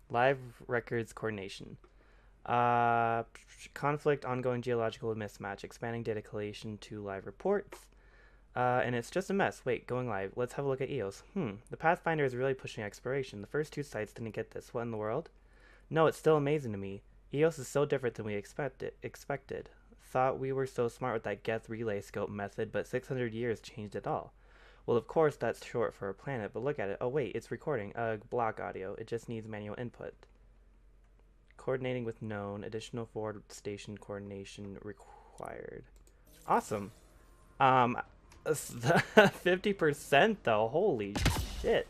Live records coordination. Conflict, ongoing geological mismatch, expanding data collation to live reports. And it's just a mess. Wait, going live. Let's have a look at EOS. The Pathfinder is really pushing exploration. The first two sites didn't get this. What in the world? No, it's still amazing to me. EOS is so different than we expected. Thought we were so smart with that Geth relay scope method, but 600 years changed it all. Well, of course, that's short for a planet, but look at it. Oh, wait, it's recording. Block audio. It just needs manual input. Coordinating with known. Additional forward station coordination required. Awesome. 50% though. Holy shit.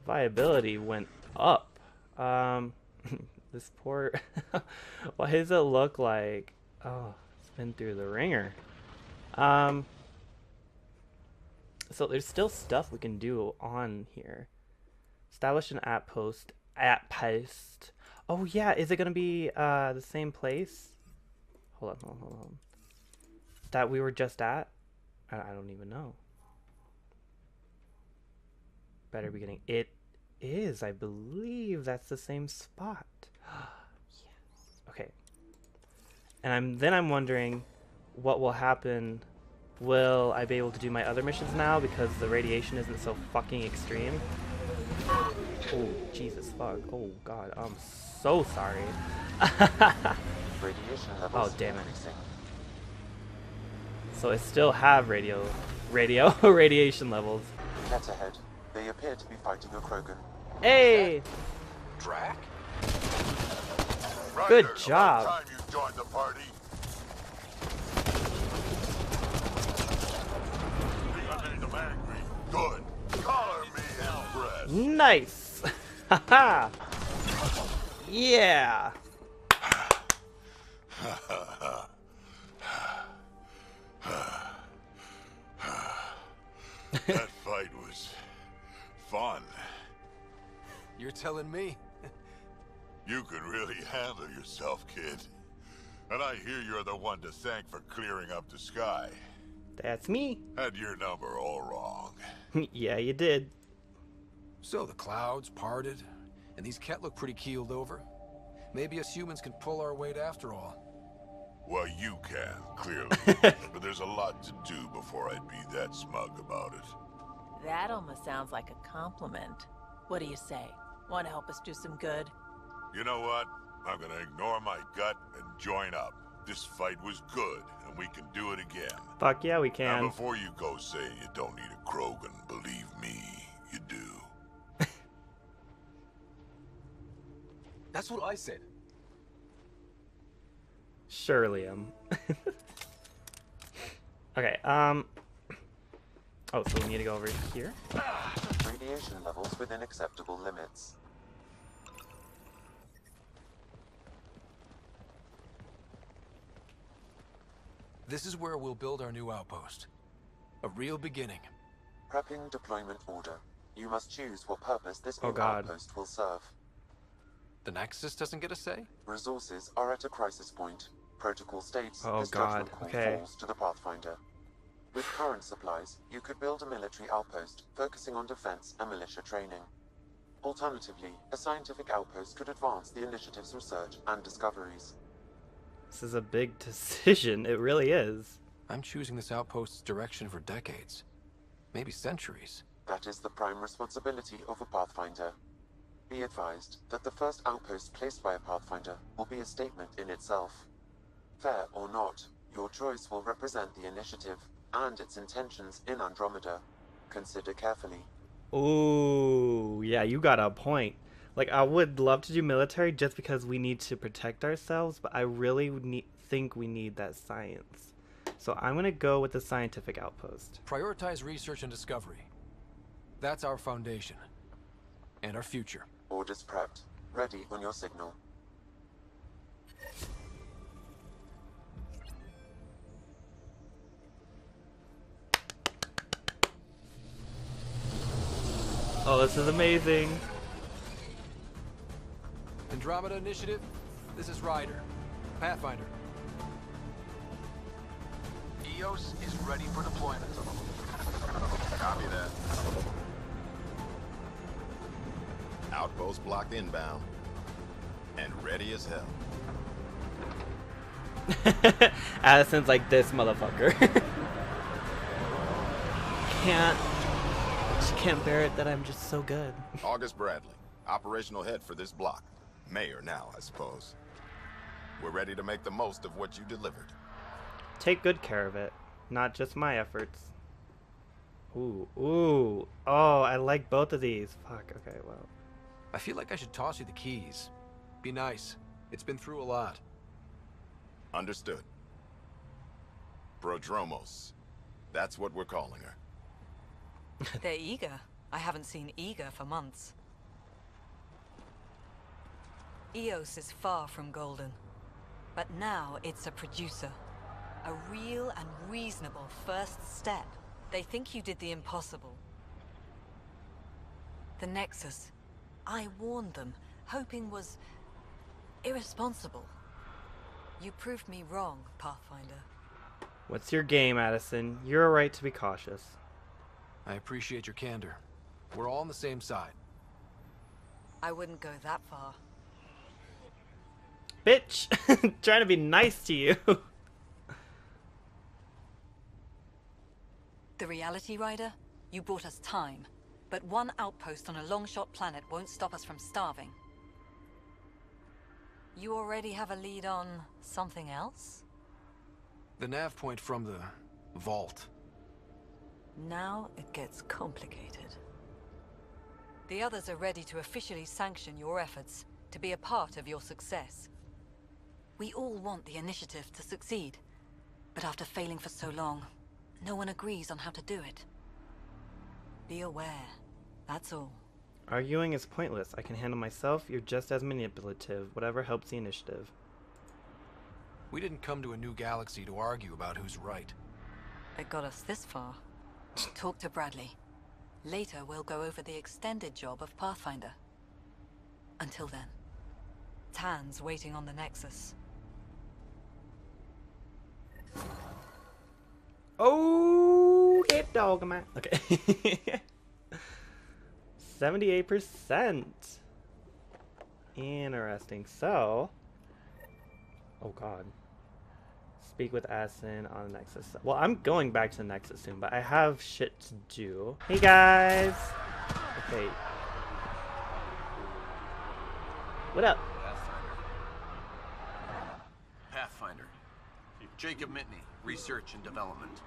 Viability went up. This poor... Why does it look like... Oh, it's been through the ringer. So there's still stuff we can do on here. Establish an app post. Oh yeah, is it gonna be the same place? Hold on. That we were just at? I don't even know. Better be getting... It is, I believe that's the same spot. Yes. Okay. And I'm wondering what will happen. Will I be able to do my other missions now because the radiation isn't so fucking extreme? Oh, Jesus fuck. Oh god, I'm so sorry. Radiation levels Oh, damn it. increasing. So I still have radiation levels. Net ahead. They appear to be fighting a Krogan. Hey! Drac? Good Ryder, job. about time you joined the party. I made them angry. Good. Color me impressed. Nice! Haha! Yeah! That fight was fun. You're telling me? You can really handle yourself, kid. And I hear you're the one to thank for clearing up the sky. That's me. Had your number all wrong. Yeah, you did. So the clouds parted, and these Ket look pretty keeled over. Maybe us humans can pull our weight after all. Well, you can, clearly. But there's a lot to do before I'd be that smug about it. That almost sounds like a compliment. What do you say? Want to help us do some good? You know what? I'm gonna ignore my gut and join up. This fight was good, and we can do it again. Fuck yeah, we Now, can. before you go saying you don't need a Krogan, believe me, you do. That's what I said. Sure, Liam. Okay, oh, so we need to go over here? Radiation levels within acceptable limits. This is where we'll build our new outpost. A real beginning. Prepping deployment order. You must choose what purpose this Oh new God. outpost will serve. The Nexus doesn't get a say? Resources are at a crisis point. Protocol states Oh this God, judgment call okay. falls to the Pathfinder. With current supplies, you could build a military outpost focusing on defense and militia training. Alternatively, a scientific outpost could advance the initiative's research and discoveries. This is a big decision. It really is. I'm choosing this outpost's direction for decades. Maybe centuries. That is the prime responsibility of a Pathfinder. Be advised that the first outpost placed by a Pathfinder will be a statement in itself. Fair or not, your choice will represent the initiative and its intentions in Andromeda. Consider carefully. Ooh, yeah, you got a point. Like, I would love to do military just because we need to protect ourselves, but I really think we need that science. So I'm going to go with the scientific outpost. Prioritize research and discovery. That's our foundation. And our future. Orders prepped. Ready on your signal. Oh, this is amazing. Andromeda Initiative, this is Ryder. Pathfinder. EOS is ready for deployment. Copy that. Outpost block inbound. And ready as hell. Addison's like this motherfucker. She can't bear it that I'm just so good. August Bradley, operational head for this block. Mayor now, I suppose. We're ready to make the most of what you delivered. Take good care of it, not just my efforts. Ooh, ooh. Oh, I like both of these. Fuck, okay, well. I feel like I should toss you the keys. Be nice. It's been through a lot. Understood. Pro-dromos. That's what we're calling her. They're eager. I haven't seen eager for months. Eos is far from golden. But now it's a producer. A real and reasonable first step. They think you did the impossible. The Nexus. I warned them, hoping was irresponsible. You proved me wrong, Pathfinder. What's your game, Addison? You're right to be cautious. I appreciate your candor. We're all on the same side. I wouldn't go that far. Bitch! Trying to be nice to you. The Reality Rider? You bought us time. But one outpost on a long-shot planet won't stop us from starving. You already have a lead on something else? The nav point from the vault. Now it gets complicated. The others are ready to officially sanction your efforts, to be a part of your success. We all want the initiative to succeed, but after failing for so long, no one agrees on how to do it. Be aware, that's all. Arguing is pointless. I can handle myself. You're just as manipulative. Whatever helps the initiative. We didn't come to a new galaxy to argue about who's right. It got us this far. Talk to Bradley. Later, we'll go over the extended job of Pathfinder. Until then, Tan's waiting on the Nexus. Oh, get dog, man. Okay. 78%. Interesting. So, oh god. Speak with Asin on the Nexus. Well, I'm going back to the Nexus soon, but I have shit to do. Hey guys. Okay. What up? Pathfinder. Jacob Mitney, Research and Development.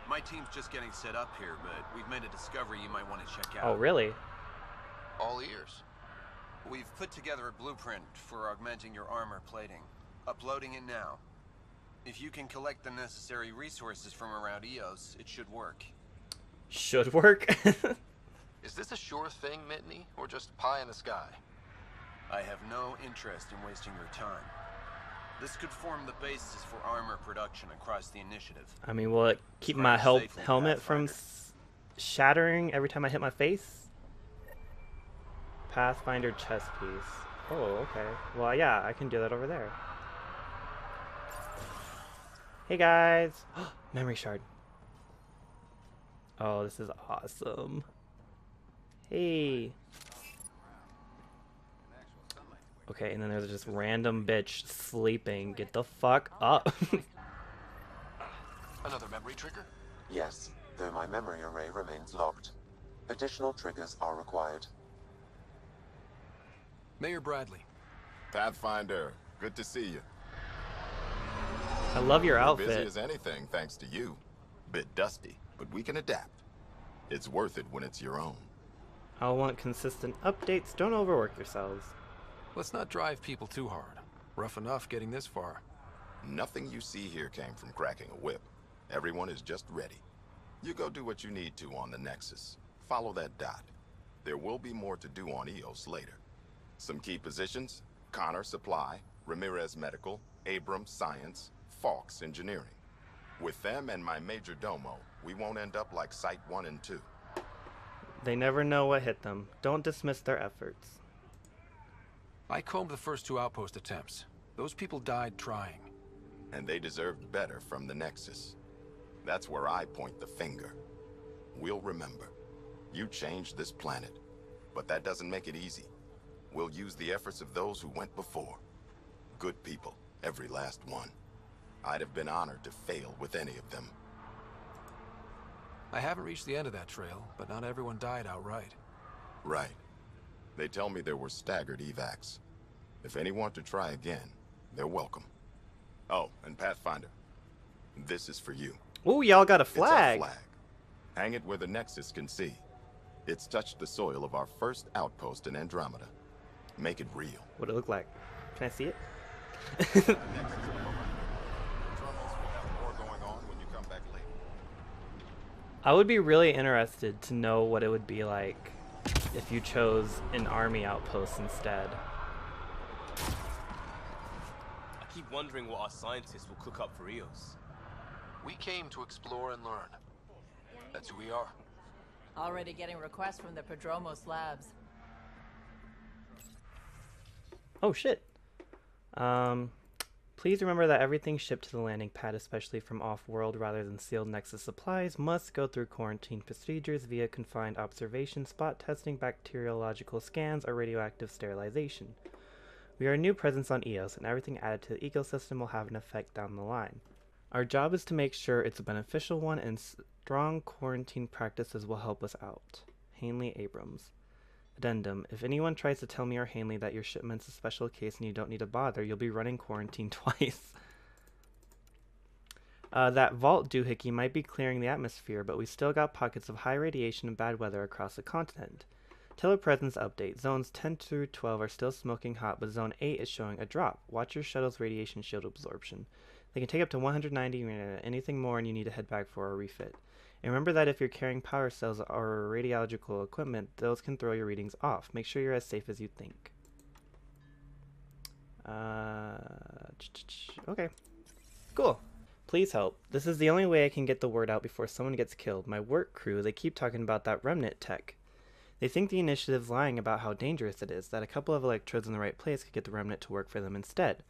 My team's just getting set up here, but we've made a discovery you might want to check out. Oh, really? All ears. We've put together a blueprint for augmenting your armor plating. Uploading it now. If you can collect the necessary resources from around Eos, it should work. Should work? Is this a sure thing, Mitney, or just pie in the sky? I have no interest in wasting your time. This could form the basis for armor production across the initiative. I mean, will it keep my helmet from shattering every time I hit my face? Pathfinder chest piece. Oh, okay. Well, yeah, I can do that over there. Hey guys! Memory shard. Oh, this is awesome. Hey. Okay, and then there's just random bitch sleeping. Get the fuck up. Another memory trigger? Yes, though my memory array remains locked. Additional triggers are required. Mayor Bradley. Pathfinder, good to see you. I love your outfit. Busy as anything, thanks to you. Bit dusty, but we can adapt. It's worth it when it's your own. I'll want consistent updates. Don't overwork yourselves. Let's not drive people too hard. Rough enough getting this far. Nothing you see here came from cracking a whip. Everyone is just ready. You go do what you need to on the Nexus. Follow that dot. There will be more to do on Eos later. Some key positions: Connor Supply, Ramirez Medical, Abrams Science, Falks Engineering. With them and my major domo, we won't end up like Site 1 and 2. They never know what hit them. Don't dismiss their efforts. I combed the first 2 outpost attempts. Those people died trying. And they deserved better from the Nexus. That's where I point the finger. We'll remember. You changed this planet, but that doesn't make it easy. We'll use the efforts of those who went before. Good people, every last one. I'd have been honored to fail with any of them. I haven't reached the end of that trail, but not everyone died outright. Right. They tell me there were staggered evacs. If any want to try again, they're welcome. Oh, and Pathfinder, this is for you. Ooh, y'all got a It's our flag. flag. Hang it where the Nexus can see. It's touched the soil of our first outpost in Andromeda. Make it real. What'd it look like? Can I see it? Nexus above our head. Pro-dromos will have more going on when you come back later. I would be really interested to know what it would be like if you chose an army outpost instead. I keep wondering what our scientists will cook up for Eos. We came to explore and learn. That's who we are. Already getting requests from the Pro-dromos labs. Oh shit. Please remember that everything shipped to the landing pad, especially from off-world rather than sealed Nexus supplies, must go through quarantine procedures via confined observation, spot testing, bacteriological scans, or radioactive sterilization. We are a new presence on Eos, and everything added to the ecosystem will have an effect down the line. Our job is to make sure it's a beneficial one, and strong quarantine practices will help us out. Hanley Abrams. Addendum. If anyone tries to tell me or Hanley that your shipment's a special case and you don't need to bother, you'll be running quarantine twice. That vault doohickey might be clearing the atmosphere, but we still got pockets of high radiation and bad weather across the continent. Telepresence update. Zones 10 through 12 are still smoking hot, but Zone 8 is showing a drop. Watch your shuttle's radiation shield absorption. They can take up to 190 minutes. Anything more and you need to head back for a refit. And remember that if you're carrying power cells or radiological equipment, those can throw your readings off. Make sure you're as safe as you think. Okay. Cool. Please help. This is the only way I can get the word out before someone gets killed. My work crew, they keep talking about that remnant tech. They think the initiative's lying about how dangerous it is, that a couple of electrodes in the right place could get the remnant to work for them instead.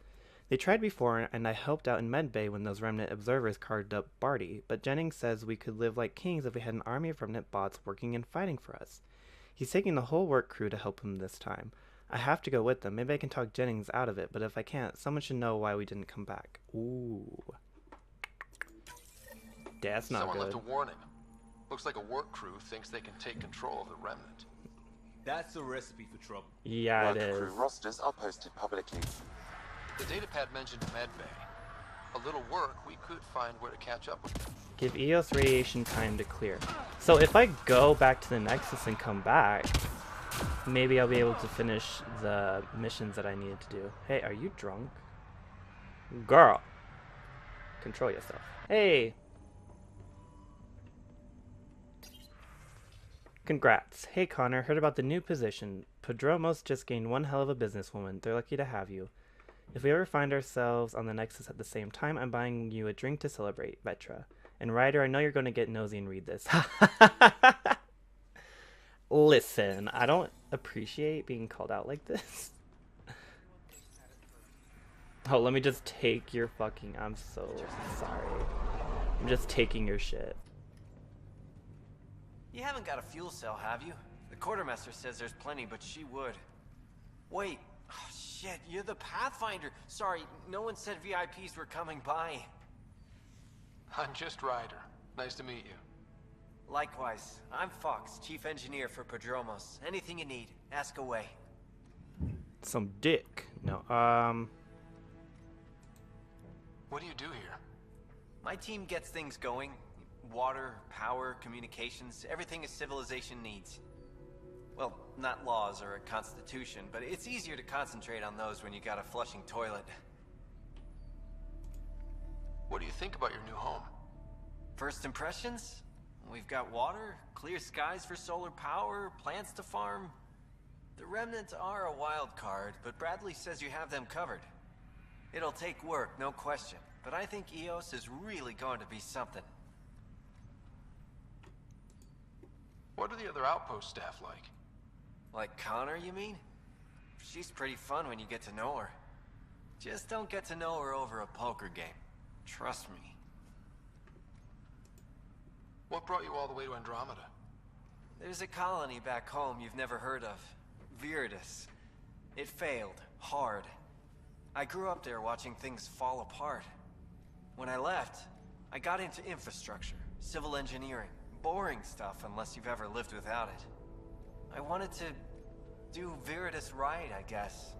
They tried before, and I helped out in Medbay when those remnant observers carved up Barty, but Jennings says we could live like kings if we had an army of remnant bots working and fighting for us. He's taking the whole work crew to help him this time. I have to go with them. Maybe I can talk Jennings out of it, but if I can't, someone should know why we didn't come back. Ooh. That's not Someone good. left a warning. Looks like a work crew thinks they can take control of the remnant. That's a recipe for trouble. Yeah, it Work is. crew rosters are posted publicly. The datapad mentioned Medbay. A little work, we could find where to catch up with them. Give Eos radiation time to clear. So if I go back to the Nexus and come back, maybe I'll be able to finish the missions that I needed to do. Hey, are you drunk? Girl. Control yourself. Hey. Congrats. Hey Connor, heard about the new position. Pro-dromos just gained one hell of a businesswoman. They're lucky to have you. If we ever find ourselves on the Nexus at the same time, I'm buying you a drink to celebrate, Vetra. And Ryder, I know you're going to get nosy and read this. Listen, I don't appreciate being called out like this. Oh, let me just take your fucking... I'm so sorry. I'm just taking your shit. You haven't got a fuel cell, have you? The quartermaster says there's plenty, but she would. Wait. Oh, shit, you're the Pathfinder. Sorry, no one said VIPs were coming by. I'm just Ryder. Nice to meet you. Likewise. I'm Fox, chief engineer for Pro-dromos. Anything you need, ask away. Some dick. No, What do you do here? My team gets things going. Water, power, communications, everything a civilization needs. Well, not laws or a constitution, but it's easier to concentrate on those when you got a flushing toilet. What do you think about your new home? First impressions? We've got water, clear skies for solar power, plants to farm. The remnants are a wild card, but Bradley says you have them covered. It'll take work, no question, but I think Eos is really going to be something. What are the other outpost staff like? Like Connor, you mean? She's pretty fun when you get to know her. Just don't get to know her over a poker game. Trust me. What brought you all the way to Andromeda? There's a colony back home you've never heard of. Viridis. It failed. Hard. I grew up there watching things fall apart. When I left, I got into infrastructure, civil engineering. Boring stuff unless you've ever lived without it. I wanted to do Veritas right, I guess.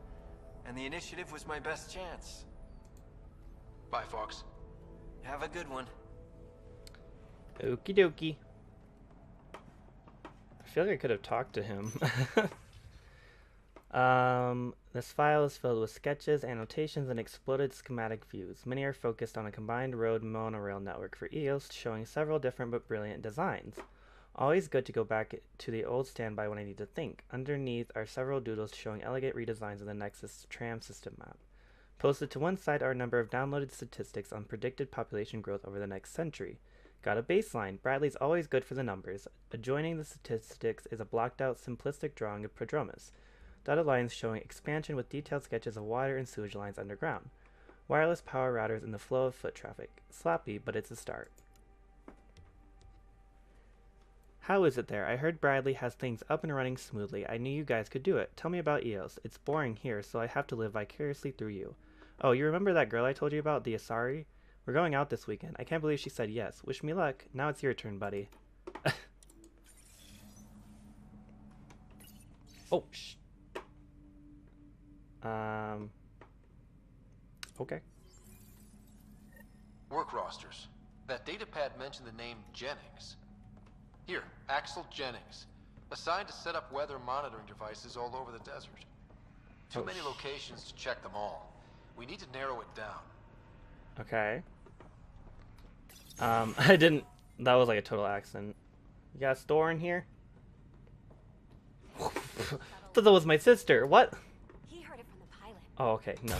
And the initiative was my best chance. Bye, Fox. Have a good one. Okie dokie. I feel like I could have talked to him. This file is filled with sketches, annotations, and exploded schematic views. Many are focused on a combined road monorail network for EOS, showing several different but brilliant designs. Always good to go back to the old standby when I need to think. Underneath are several doodles showing elegant redesigns of the Nexus tram system map. Posted to one side are a number of downloaded statistics on predicted population growth over the next century. Got a baseline. Bradley's always good for the numbers. Adjoining the statistics is a blocked out simplistic drawing of Pro-dromos. Dotted lines showing expansion with detailed sketches of water and sewage lines underground. Wireless power routers in the flow of foot traffic. Sloppy, but it's a start. How is it there? I heard Bradley has things up and running smoothly. I knew you guys could do it. Tell me about EOS. It's boring here, so I have to live vicariously through you. Oh, you remember that girl I told you about, the Asari? We're going out this weekend. I can't believe she said yes. Wish me luck. Now it's your turn, buddy. Oh, shh. Okay. Work rosters. That datapad mentioned the name Jennings. Here, Axel Jennings. Assigned to set up weather monitoring devices all over the desert. Too many locations to check them all. We need to narrow it down. Okay. I didn't... That was like a total accident. You got a store in here? Thought that was my sister. What? He heard it from the pilot. Oh, okay. No.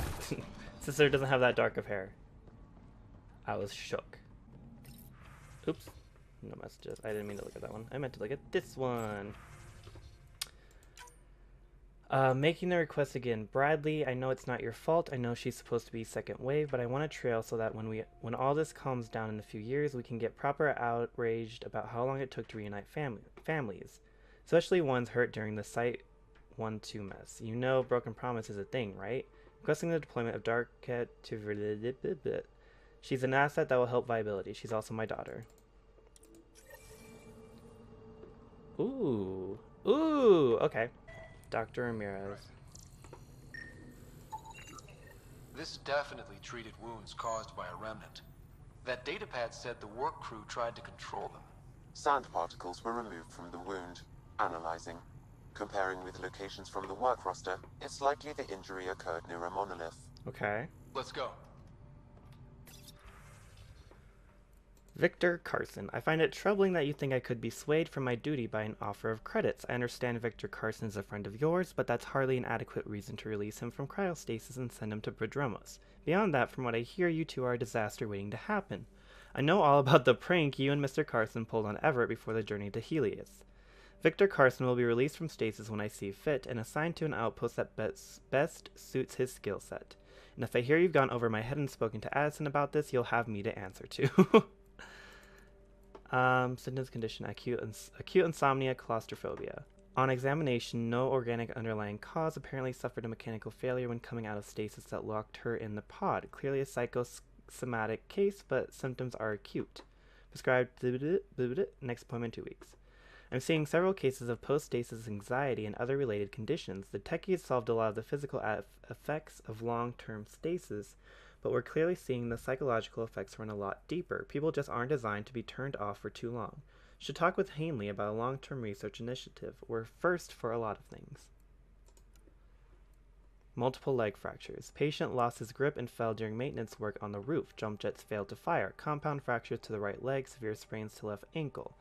Sister doesn't have that dark of hair. I was shook. Oops. No messages. I didn't mean to look at that one. I meant to look at this one. Making the request again. Bradley, I know it's not your fault. I know she's supposed to be second wave, but I want a trail so that when all this calms down in a few years, we can get proper outraged about how long it took to reunite families. Especially ones hurt during the Site 1-2 mess. You know Broken Promise is a thing, right? Requesting the deployment of Darkcat to... She's an asset that will help viability. She's also my daughter. Ooh. Ooh, okay. Dr. Ramirez. This definitely treated wounds caused by a remnant. That datapad said the work crew tried to control them. Sand particles were removed from the wound. Analyzing. Comparing with locations from the work roster, it's likely the injury occurred near a monolith. Okay. Let's go. Victor Carson. I find it troubling that you think I could be swayed from my duty by an offer of credits. I understand Victor Carson is a friend of yours, but that's hardly an adequate reason to release him from cryostasis and send him to Pro-dromos. Beyond that, from what I hear, you two are a disaster waiting to happen. I know all about the prank you and Mr. Carson pulled on Everett before the journey to Helios. Victor Carson will be released from stasis when I see fit and assigned to an outpost that best suits his skill set. And if I hear you've gone over my head and spoken to Addison about this, you'll have me to answer to. Symptoms condition, acute insomnia, claustrophobia. On examination, no organic underlying cause. Apparently suffered a mechanical failure when coming out of stasis that locked her in the pod. Clearly a psychosomatic case, but symptoms are acute. Prescribed next appointment 2 weeks. I'm seeing several cases of post-stasis anxiety and other related conditions. The techies solved a lot of the physical effects of long-term stasis, but we're clearly seeing the psychological effects run a lot deeper. People just aren't designed to be turned off for too long. Should talk with Hanley about a long-term research initiative. We're first for a lot of things. Multiple leg fractures. Patient lost his grip and fell during maintenance work on the roof. Jump jets failed to fire. Compound fractures to the right leg. Severe sprains to left ankle.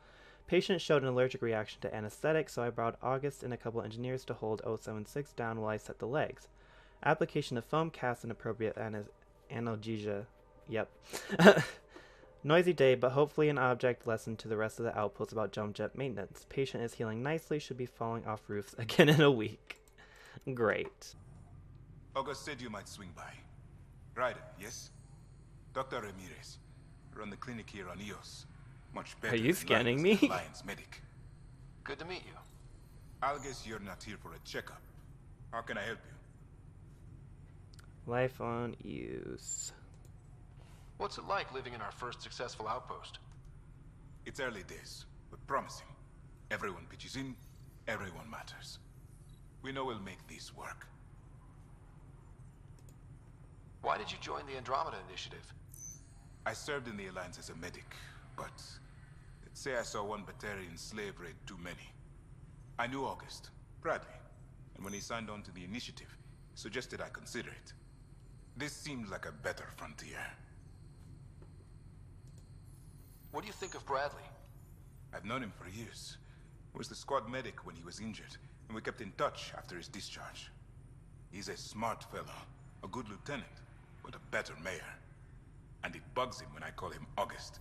Patient showed an allergic reaction to anesthetic, so I brought August and a couple engineers to hold 076 down while I set the legs. Application of foam cast and appropriate analgesia. Yep. Noisy day, but hopefully an object lesson to the rest of the outpost about jump jet maintenance. Patient is healing nicely, should be falling off roofs again in a week. Great. August said you might swing by. Ryder, yes? Dr. Ramirez. Run the clinic here on EOS. Much better. Are you scanning me? Alliance medic. Good to meet you. I'll guess you're not here for a checkup. How can I help you? Life on Eos. What's it like living in our first successful outpost? It's early days, but promising. Everyone pitches in, everyone matters. We know we'll make this work. Why did you join the Andromeda Initiative? I served in the Alliance as a medic, but let's say I saw one Batarian slave raid too many. I knew August, Bradley, and when he signed on to the initiative, he suggested I consider it. This seemed like a better frontier. What do you think of Bradley? I've known him for years. He was the squad medic when he was injured, and we kept in touch after his discharge. He's a smart fellow, a good lieutenant, but a better mayor. And it bugs him when I call him August.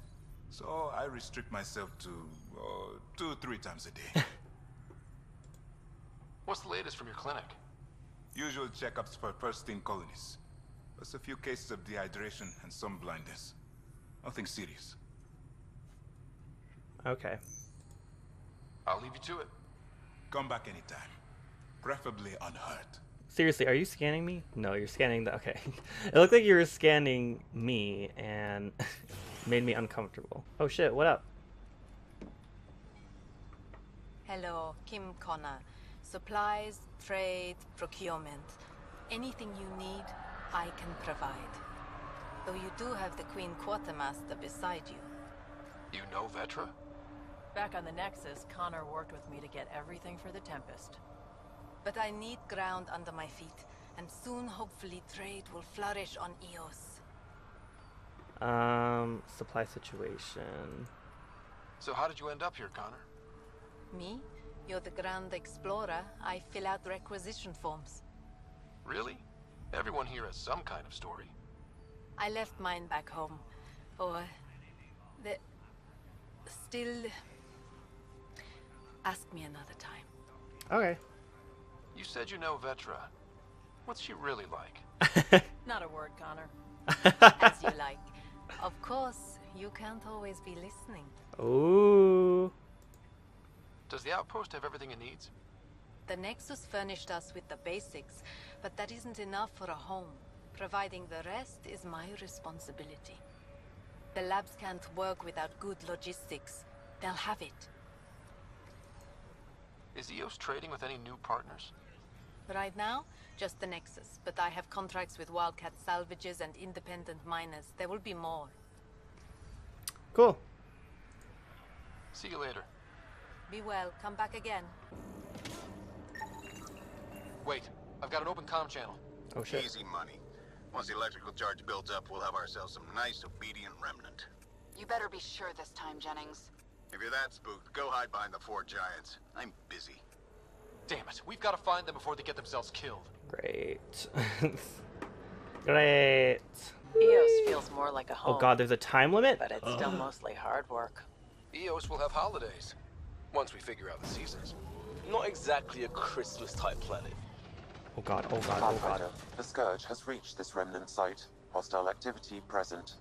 So I restrict myself to 2-3 times a day. What's the latest from your clinic? Usual checkups for first-in colonies. Plus a few cases of dehydration and some blindness. Nothing serious. Okay. I'll leave you to it. Come back anytime. Preferably unhurt. Seriously, are you scanning me? No, you're scanning the... Okay. It looked like you were scanning me and made me uncomfortable. Oh shit, what up? Hello, Kim Connor. Supplies, trade, procurement. Anything you need, I can provide. Though you do have the Queen Quartermaster beside you. You know Vetra? Back on the Nexus, Connor worked with me to get everything for the Tempest. But I need ground under my feet, and soon hopefully trade will flourish on Eos. Supply situation. So how did you end up here, Connor? Me? You're the Grand Explorer. I fill out requisition forms. Really? Everyone here has some kind of story. I left mine back home. Or... the... still... Ask me another time. Okay. You said you know Vetra. What's she really like? Not a word, Connor. As you like. Of course, you can't always be listening. Ooh. Does the outpost have everything it needs? The Nexus furnished us with the basics, but that isn't enough for a home. Providing the rest is my responsibility. The labs can't work without good logistics. They'll have it. Is EOS trading with any new partners? Right now, just the Nexus, but I have contracts with Wildcat salvages and independent miners. There will be more. Cool. See you later. Be well. Come back again. Wait, I've got an open comm channel. Oh shit. Easy money. Once the electrical charge builds up, we'll have ourselves some nice, obedient remnant. You better be sure this time, Jennings. If you're that spooked, go hide behind the 4 giants. I'm busy. Damn it, we've got to find them before they get themselves killed. Great. Great. Eos feels more like a home. Oh god, there's a time limit? But it's still mostly hard work. EOS will have holidays. Once we figure out the seasons. Not exactly a Christmas-type planet. Oh god, oh god, oh god. The Scourge has reached this remnant site. Hostile activity present.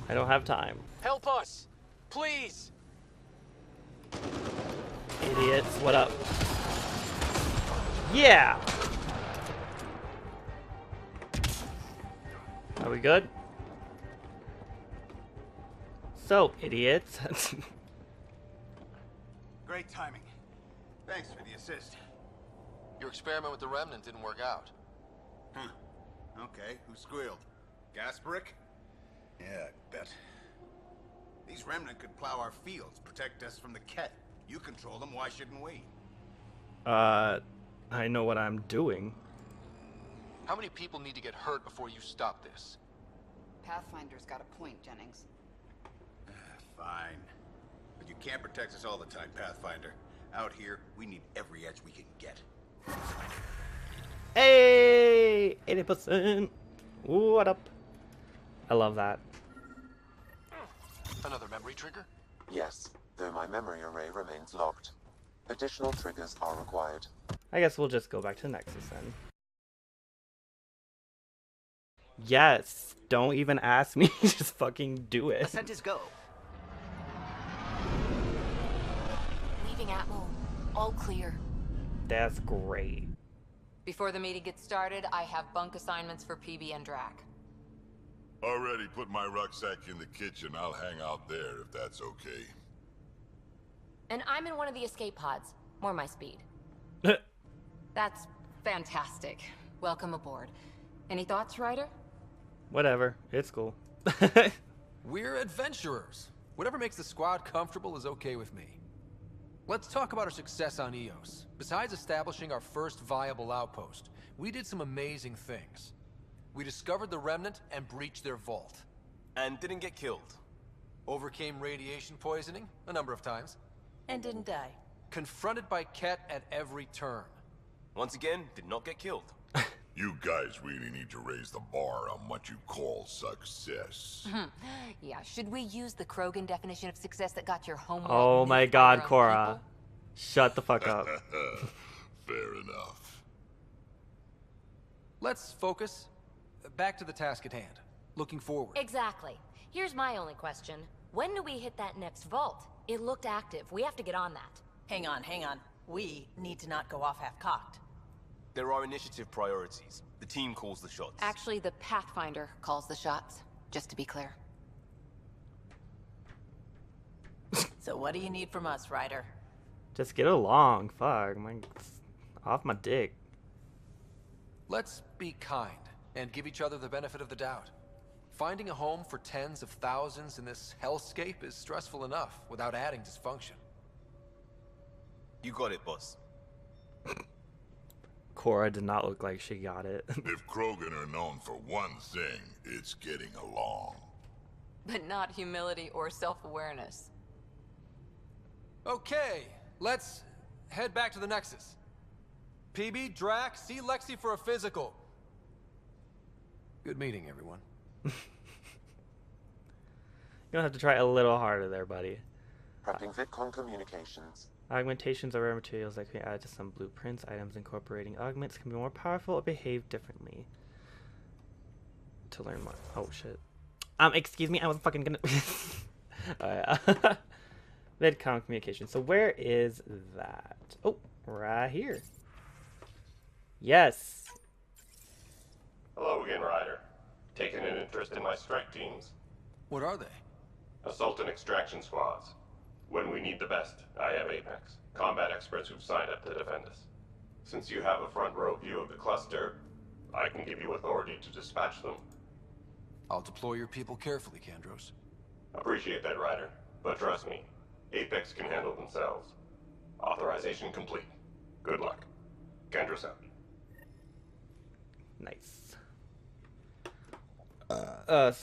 I don't have time. Help us! Please! Idiots, what up? Yeah! Are we good? So, idiots. Great timing. Thanks for the assist. Your experiment with the remnant didn't work out. Huh. Okay, who squealed? Gasparic? Yeah, I bet. These remnant could plow our fields, protect us from the Ket. You control them, why shouldn't we? I know what I'm doing. How many people need to get hurt before you stop this? Pathfinder's got a point, Jennings. Fine. But you can't protect us all the time, Pathfinder. Out here, we need every edge we can get. Hey! 80%! What up? I love that. Another memory trigger? Yes, though my memory array remains locked. Additional triggers are required. I guess we'll just go back to Nexus then. Yes! Don't even ask me, just fucking do it. Ascent is go. Leaving Atmo. All clear. That's great. Before the meeting gets started, I have bunk assignments for PB and Drac. Already put my rucksack in the kitchen. I'll hang out there if that's okay. And I'm in one of the escape pods. More my speed. That's fantastic. Welcome aboard. Any thoughts, Ryder? Whatever. It's cool. We're adventurers. Whatever makes the squad comfortable is okay with me. Let's talk about our success on Eos. Besides establishing our first viable outpost, we did some amazing things. We discovered the Remnant and breached their vault. And didn't get killed. Overcame radiation poisoning a number of times. And didn't die. Confronted by Ket at every turn. Once again, did not get killed. You guys really need to raise the bar on what you call success. Yeah, should we use the Krogan definition of success that got your homeworld? Oh my god, people? Cora. Shut the fuck up. Fair enough. Let's focus. Back to the task at hand. Looking forward. Exactly. Here's my only question. When do we hit that next vault? It looked active. We have to get on that. Hang on, hang on. We need to not go off half-cocked. There are initiative priorities. The team calls the shots. Actually, the Pathfinder calls the shots, just to be clear. So what do you need from us, Ryder? Just get along. Fuck. Off my dick. Let's be kind and give each other the benefit of the doubt. Finding a home for tens of thousands in this hellscape is stressful enough without adding dysfunction. You got it, boss. Cora did not look like she got it. If Krogan are known for one thing, it's getting along. But not humility or self-awareness. Okay, let's head back to the Nexus. PB, Drac, see Lexi for a physical. Good meeting, everyone. You're gonna have to try a little harder there, buddy. Prepping VidCon communications. Augmentations are rare materials that can be added to some blueprints. Items incorporating augments can be more powerful or behave differently. To learn more. Oh shit. Excuse me, I was fucking gonna. Alright. VidCon communication. So where is that? Oh, right here. Yes. Hello again, Ryder. Taking an interest in my strike teams. What are they? Assault and extraction squads. When we need the best, I have Apex, combat experts who've signed up to defend us. Since you have a front row view of the cluster, I can give you authority to dispatch them. I'll deploy your people carefully, Kandros. Appreciate that, Ryder. But trust me, Apex can handle themselves. Authorization complete. Good luck. Kandros out. Nice.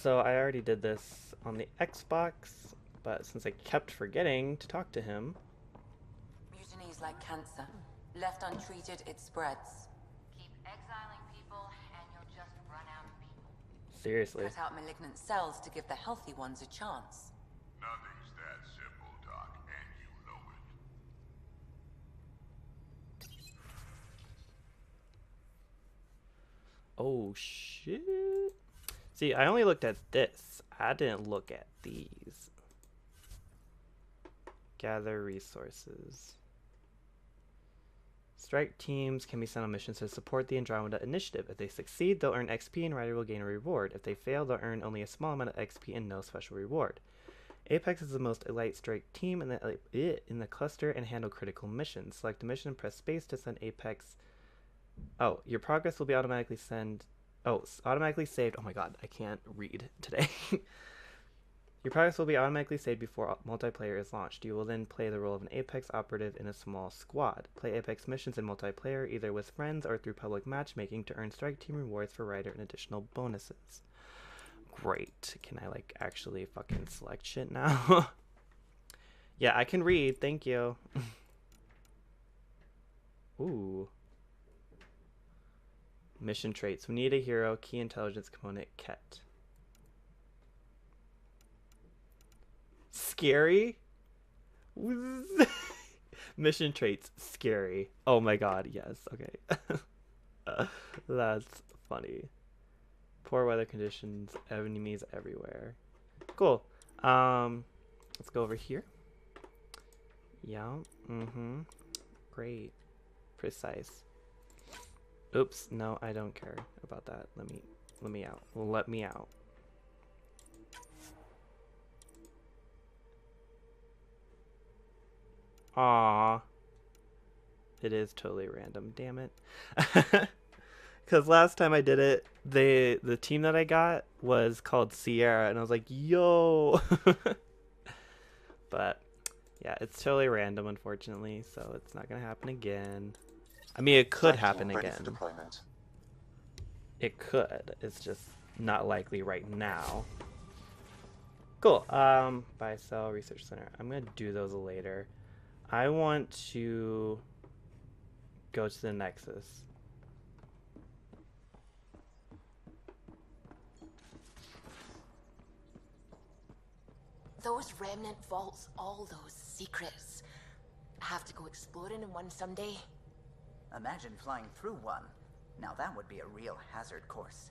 So I already did this on the Xbox, but since I kept forgetting to talk to him. Mutiny is like cancer. Left untreated, it spreads. Keep exiling people, and you'll just run out of people. Seriously. Cut out malignant cells to give the healthy ones a chance. Nothing's that simple, Doc, and you know it. Oh shit. See, I only looked at this. I didn't look at these. Gather resources. Strike teams can be sent on missions to support the Andromeda initiative. If they succeed, they'll earn XP and Ryder will gain a reward. If they fail, they'll earn only a small amount of XP and no special reward. Apex is the most elite strike team in the cluster and handle critical missions. Select a mission and press space to send Apex. Oh, your progress will be automatically automatically saved. Oh my god, I can't read today. Your progress will be automatically saved before multiplayer is launched. You will then play the role of an Apex operative in a small squad. Play Apex missions in multiplayer, either with friends or through public matchmaking, to earn strike team rewards for Ryder and additional bonuses. Great. Can I, like, actually fucking select shit now? Yeah, I can read. Thank you. Ooh. Mission traits. We need a hero. Key intelligence component. Ket. Scary? Mission traits. Scary. Oh my god, yes. Okay. That's funny. Poor weather conditions. Enemies everywhere. Cool. Let's go over here. Yeah. Great. Precise. Oops, no, I don't care about that. Let me out. Let me out. Aww. It is totally random, damn it. Because last time I did it, the team that I got was called Sierra, and I was like, yo! But, yeah, it's totally random, unfortunately, so it's not going to happen again. I mean, it could happen again. It could. It's just not likely right now. Cool. Buy, sell, research center. I'm going to do those later. I want to go to the Nexus. Those remnant vaults, all those secrets. I have to go exploring in one someday. Imagine flying through one. Now that would be a real hazard course.